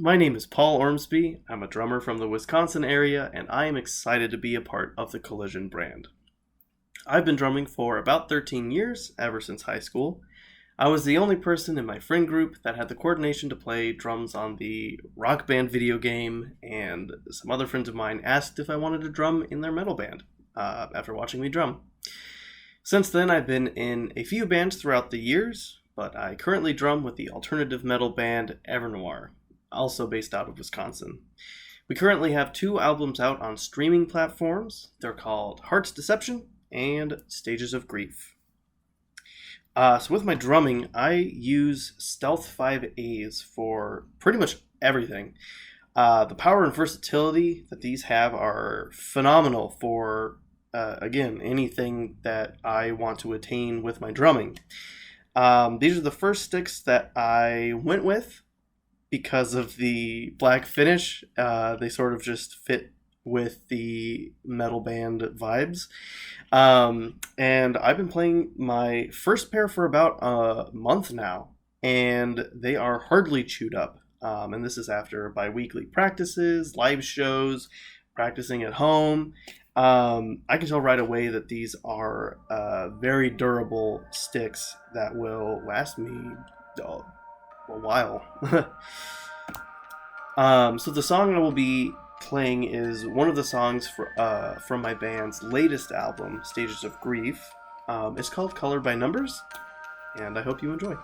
My name is Paul Ormsby. I'm a drummer from the Wisconsin area, and I am excited to be a part of the Collision brand. I've been drumming for about 13 years, ever since high school. I was the only person in my friend group that had the coordination to play drums on the Rock Band video game, and some other friends of mine asked if I wanted to drum in their metal band after watching me drum. Since then, I've been in a few bands throughout the years, but I currently drum with the alternative metal band Evernoir, also based out of Wisconsin. We currently have 2 albums out on streaming platforms. They're called Heart's Deception and Stages of Grief. So with my drumming, I use Stealth 5As for pretty much everything. The power and versatility that these have are phenomenal for, again, anything that I want to attain with my drumming. These are the first sticks that I went with because of the black finish. They sort of just fit with the metal band vibes. And I've been playing my first pair for about a month now, and they are hardly chewed up. And this is after bi-weekly practices, live shows, practicing at home. I can tell right away that these are very durable sticks that will last me a while. So the song I will be playing is one of the songs from my band's latest album, Stages of Grief. It's called Colored by Numbers, and I hope you enjoy.